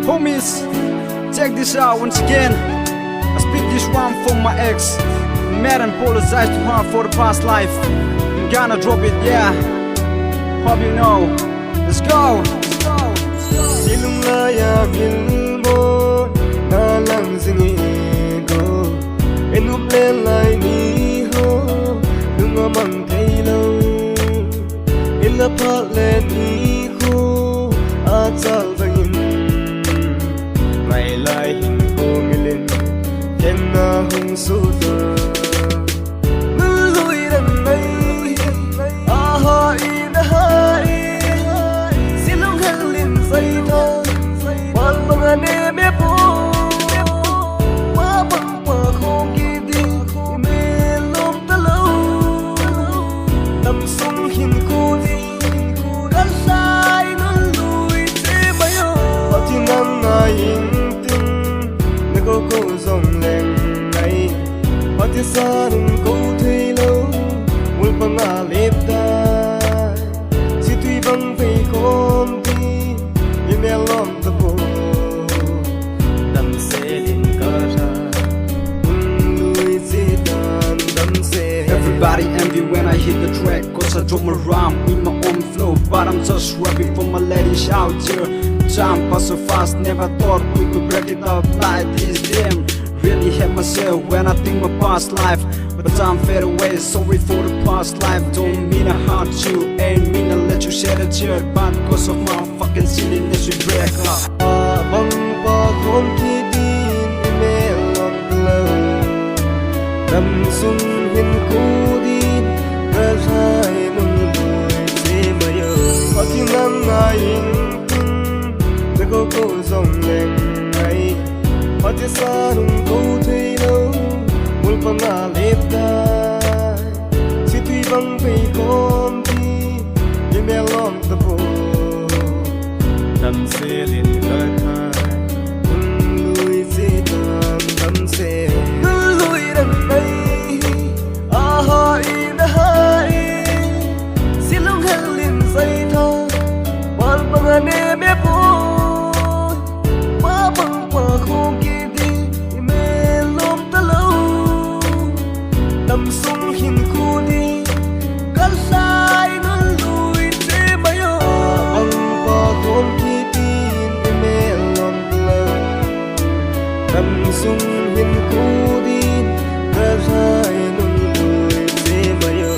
Homies, check this out once again. I speak this one for my ex. Mad and apologize to her for the past life. I'm gonna drop it, yeah. Hope you know. Let's go. Silung la ya bilbo na lang zingi go. Enu ple lai ni ho nunga mang thei lo. Illa pa le ni ho a chal vangin. Mai lai hin ko milin ken na hung su ta. Lui ran mai a ha i na ha i. Silung halin sai tho wan bang ane me po. Wa bang pa khong ki di me lom ta lo. Tam sung hin ko di ran sai non lui te mai yo. Ba ti nam na yin tin na go go zong leng ai. Ba ti sa rung ko thei lo mul pang a lep da. Si tui bang vei kom di me lom ta po. Dam se lin ka ra lui si dan dam se. Everybody envy when I hit the track, cause I drop my rhyme with my own flow. But I'm just rapping for my ladies out here. Time passed so fast, never thought we could break it up like this. Damn, really hate myself when I think my past life. But time fade away, sorry for the past life. Don't mean I hurt you, ain't mean to let you shed a tear. But cause of my fucking silliness we break up. Bang pa khom ki din me lom lo. Dam sung hin ku din ra sai nung lui se ma yo. Pa ti nam na yin tin na go go zong leng ai. Pa ti sa nung ko thei lo mul pa nga lep da. Si tui bang vei kom di me lom ta po. Dam se lin ka thai lui si dan dam se. Lui ran mai a ha i na ha i. Silung halin sai tho wan bang ane me po. Wa bang pa khong ki di me lom ta lo. Dam sung hin ku di kan sai non lui te mai yo. Bang pa khom ki din me lom ta lo. Dam sung hin ku din ra sai non lui te mai yo.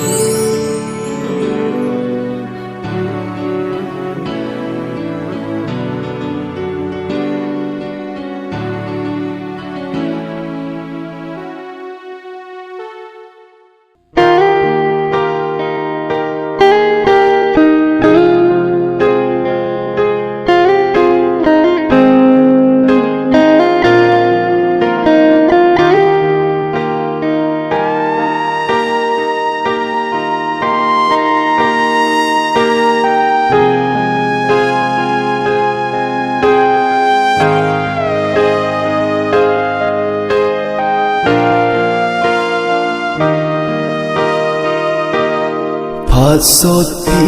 Phật sốt pi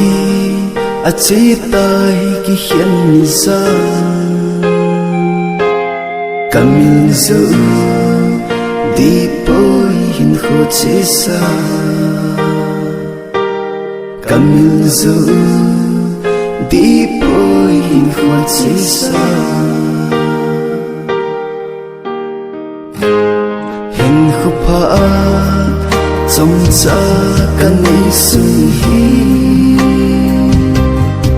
a chỉ tay ki hiền ra cầm giữ đi bơi hin khô chỉ xa cầm giữ đi bơi hin khô chỉ xa hin khô pa trong cha căn ấy suy hi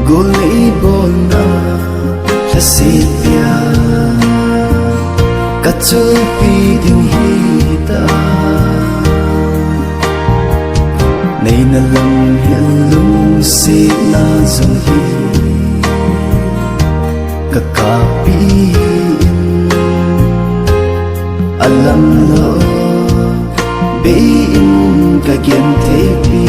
go lấy bona là xịt bia cắt chơi pi đình hi ta này là lòng hiện lung xịt na dùng hi cả cả pi alam lo bein ka gen te pi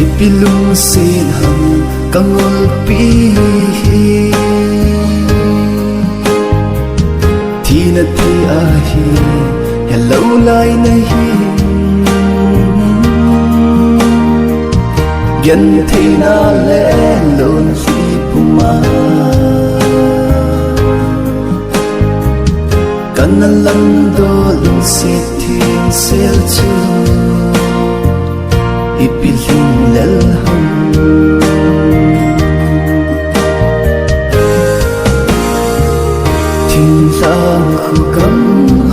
ipilung sin ham kangol pi thi na thi a hi hello lai na hi gen thi na le lon xịt thiên xel chu ipiling lel hum thiên lang khu cam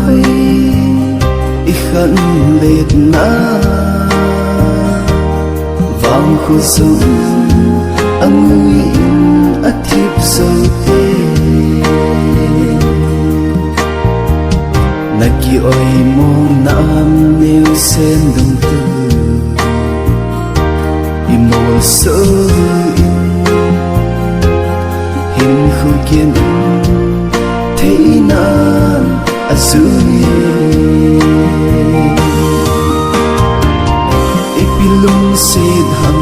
hay ikhan lệ na vang khu sum angui athip sote naki oi mo nam nêu sen dum tu imo so hin khu kiên thấy nan azui ipilung sid ham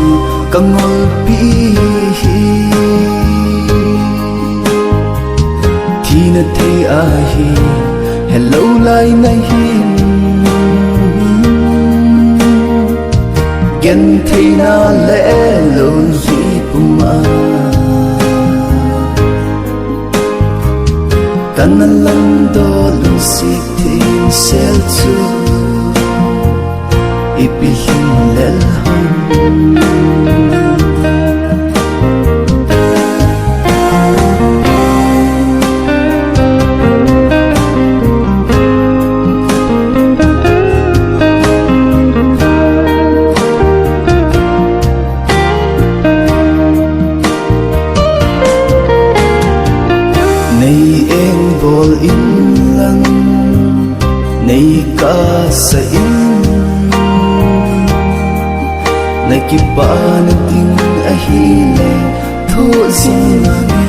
kangol pi tina thấy ahi hello lai na hin gen thấy na lẽ lôn gì puma kanan lang do lucid tin sel chu ipiling lel hum in lang nay ka sa in nay kipa na ting ahile tho ziname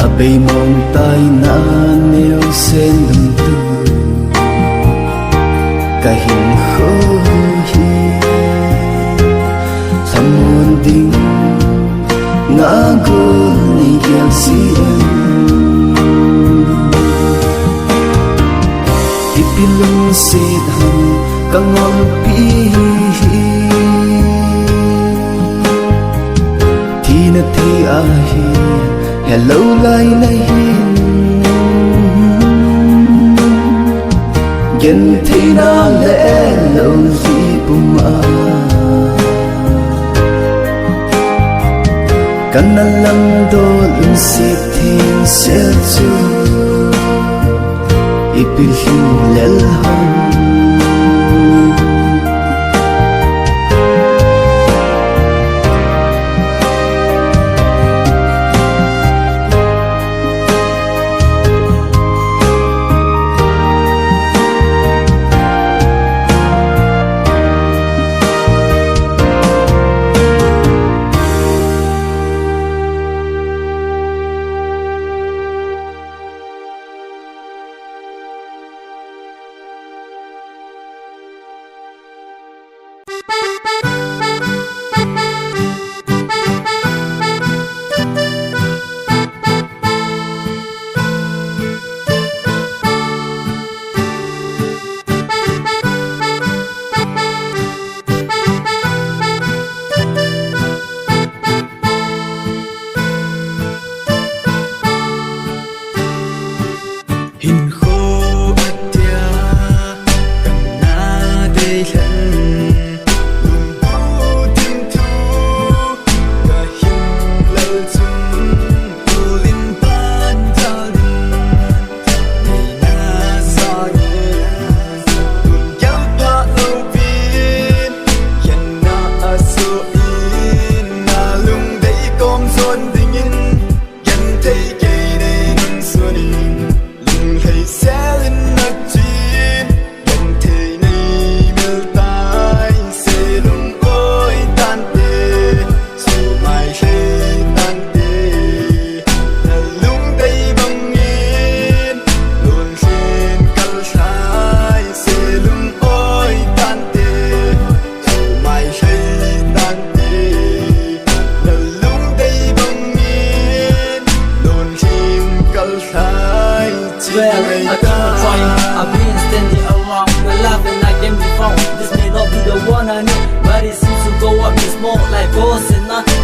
abay mong tay na neo sen dum tu kahin kho hi samun ding ngago ni gyal sien ipilung sid ham kangol pi tina thi ahi hello lai na hin gen thi na le lo zi puma kanan lang do lucid thiên sel chu ipiling lel hum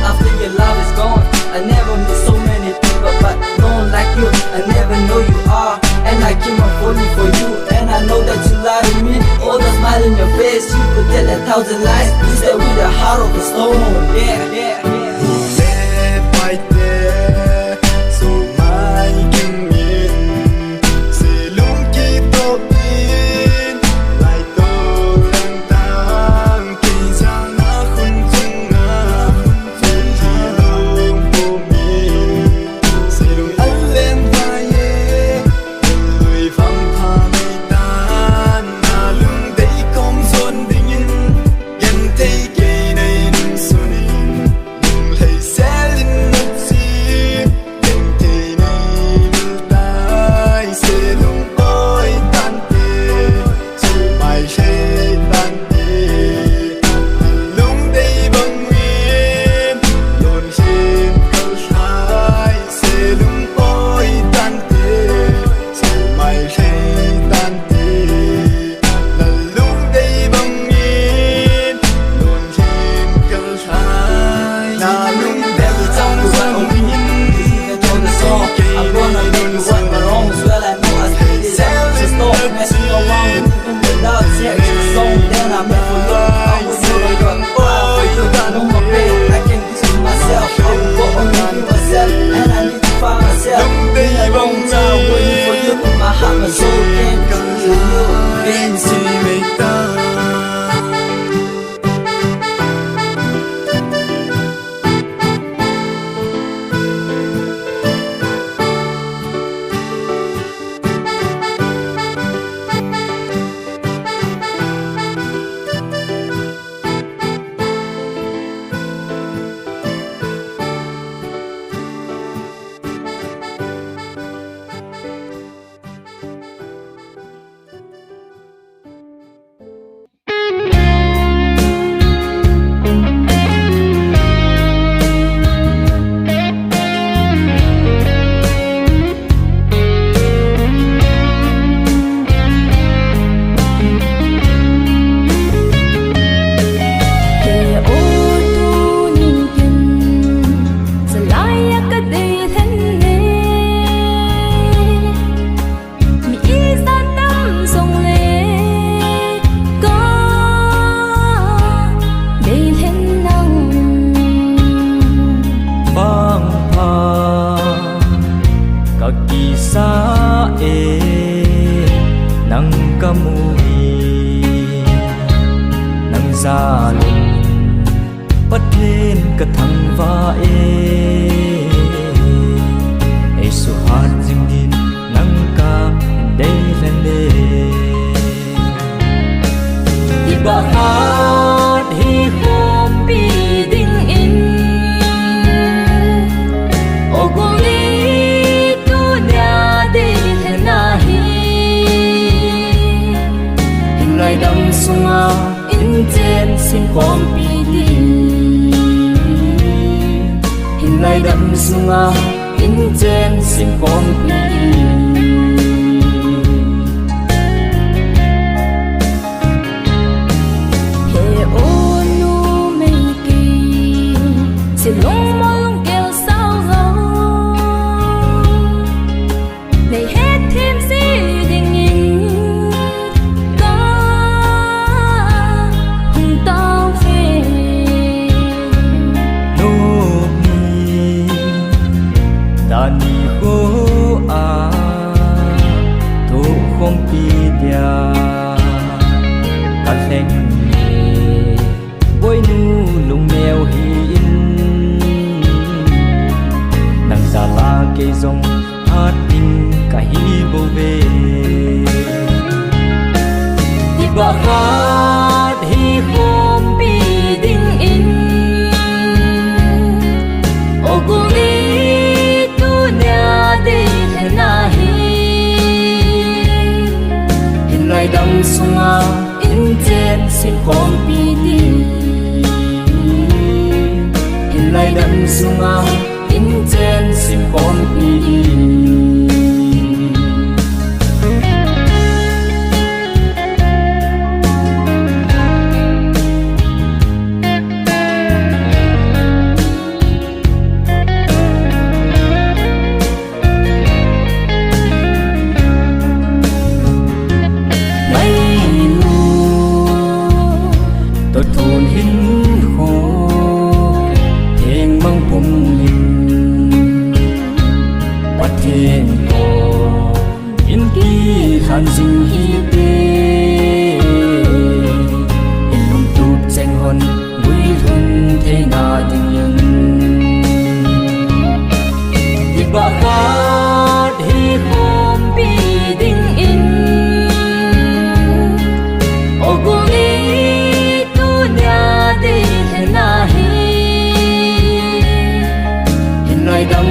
After your love is gone, I never miss so many people, but no one like you. I never know you I keep on falling for you, and I know that you lie to me. All the smile in your face, you could tell 1,000 lies. You said with a heart of a stone. Yeah, yeah, yeah.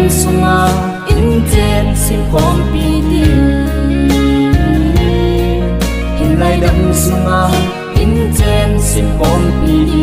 sunga inten sim pom pi di in lai dam sunga inten sim pom pi di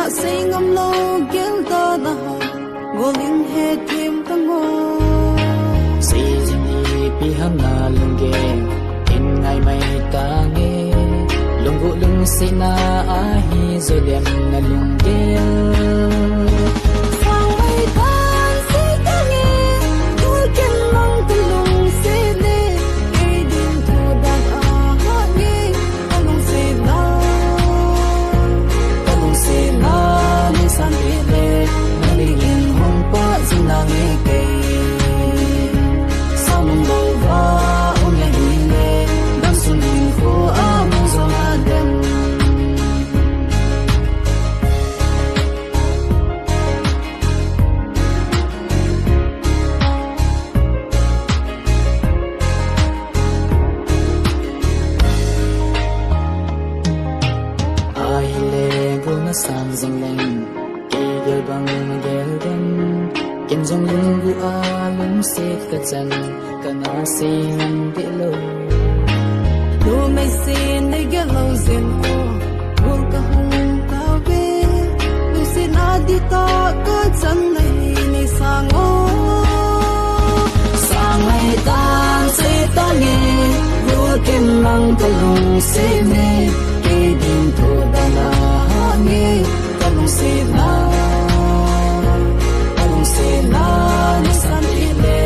na say ngam lo gel da na golin he tim tango si jini pi ham na lunge in ngai mai ta nge lungu lung si na a hi zo lem na lunge sang mai tan si ta nge gol ken mang tu lung se ne e din tu dan a ha nge lung se na ni san bi le na li in hong pa jin na nge ke sang lo va o ne hi le dan sun ni ko a mong zo ma dem ai le go na sang jing leng ke gel bang gel dem kim jong lung gu a lung se ka chan kana sing de lo lu mai sin ne gel lo zin ho gol ka hung ka ve lu sin a di ta ka chan nei ni sang o sang mai tan se ta nge gu kim mang ka lung se ne ke din to da na ha nge ka lung se na ni san ile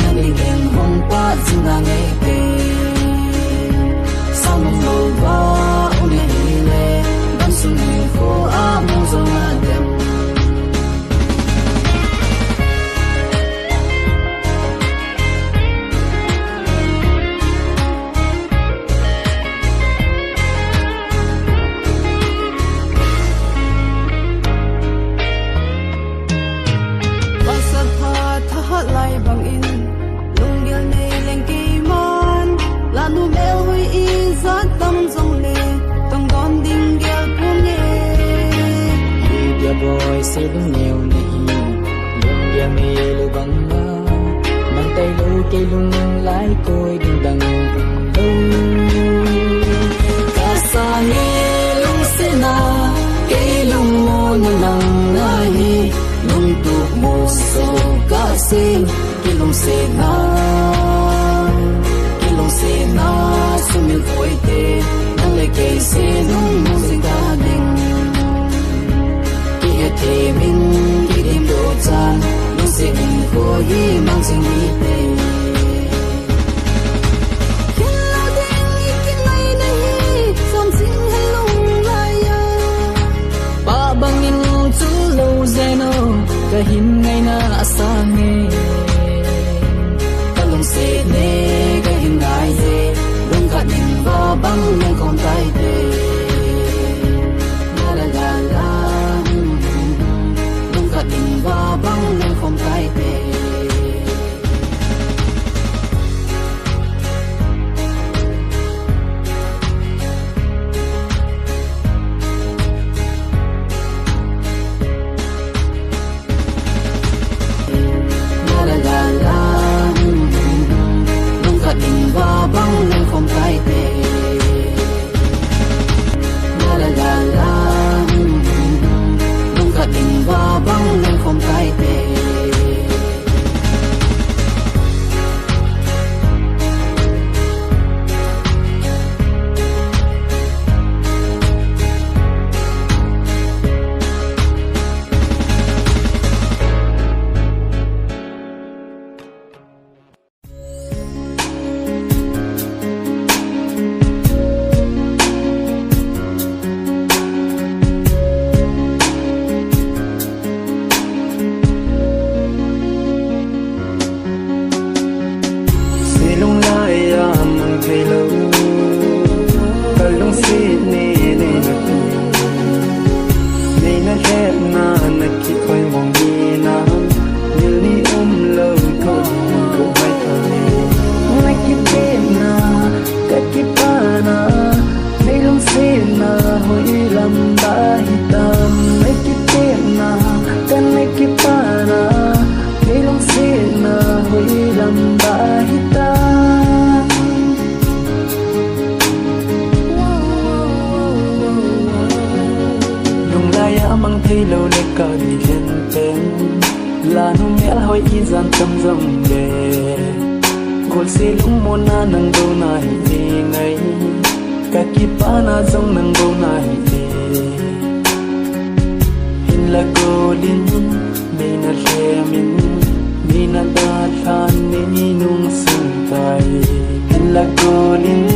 na li gen hong pa jing na nge ke sang lo va o ne ile dan sun ni ko a mo zo na dem pasal pha tha lai bang in lung gel nei leng ki man la nu mel hui i za tam jong le tong don ding gel pu ne Dia boy say lung neo na hi lung dia me lu bang na mang tay lu kay lung lai koi ding dang ka sa ni lung se na kay lung mo na lang na hi lung tu mo so ka sing kay lung se na sumil koi te nang le kay se lung mo sing ka ding thì mình đi đêm đồ chan lúc xin cô hi mang xin đi về ken la ding i kin lai nei som sing helung lai ya ba bang in chu lâu zeno ka him ngay na asang ne ka lung se ne ka him ngai ze lung ka ning ba bang nang kon tai te la la la tình và băng lên không cay tệ la la la la đúng cả tình và băng lên không cay tệ la la la la tình và băng lên không cay tệ mang thấy lâu lệ cả đi hiện tên là nu mẹ hỏi ý gian tâm dòng đề cột xì lũng môn na nâng đâu này ngày cả kịp ba na dòng nâng đâu này hình là cô linh mình là trẻ mình là ta than ni nung sương tay hình là cô linh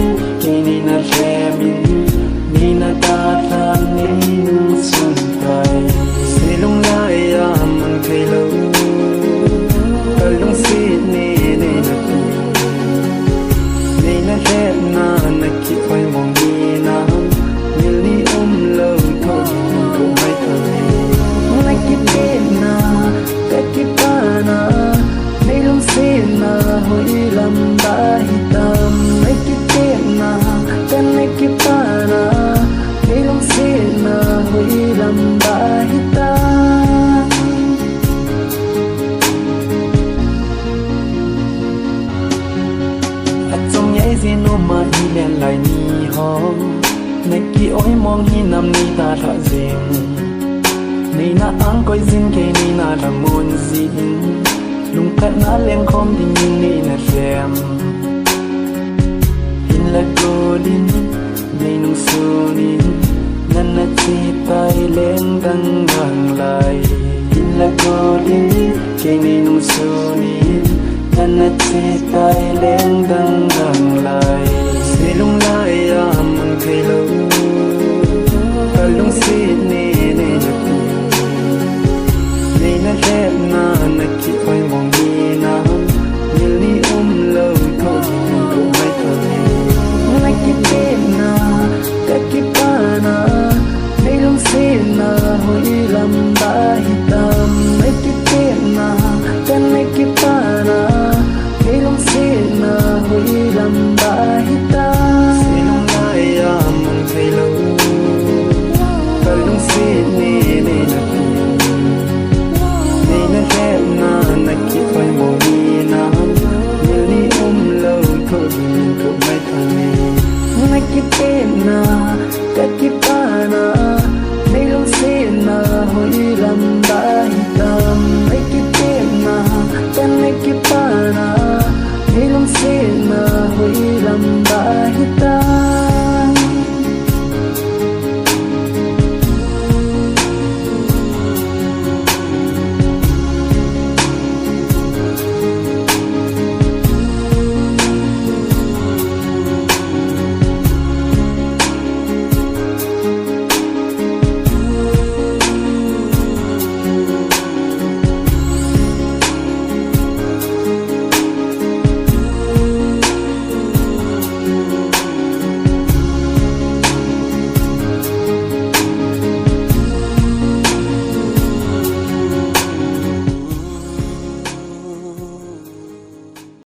mình là trẻ mình là ta than ni nung sương tay xì lũng lại mang thấy lâu cả lũng xì ni na rep na ki khoi mong ni na mil ni lâu thôi ko mai thôi na ki pe na ka ki pa na nei lung se na hoi lam ba hi tam na ki pe na ka na ki pa na nei lung se na hoi lam ba hi tam zin no ma hi len lai ni ho ne ki oi mong hi nam ni ta tha zin ni na ang koi zin ke ni na la mon zin lung kat na leng khom ding ni na sem hin la ko din nei nung su ni nan na chi tai leng dang ngang lai hin la ko din ke nei nung su ni nan na chi tai leng dang ngang lai xì lung lai mang thấy lâu cả lung xì nè nè na rep na ki khoi mong ni na mil ni lâu thôi ko mai thôi na ki pe na ka ki pa na nei lung xì na hoi lam ba hi tam na ki pe na ka nei ki pa na nei lung xì na hoi lam ba hi tam xì lung lai mang thấy lâu cả lung xì nè nè na rep na ki khoi mong ni na mil ni lâu thôi ko mai thôi na ki pe na ka ki pa na nei lung xì na hoi lam ba hi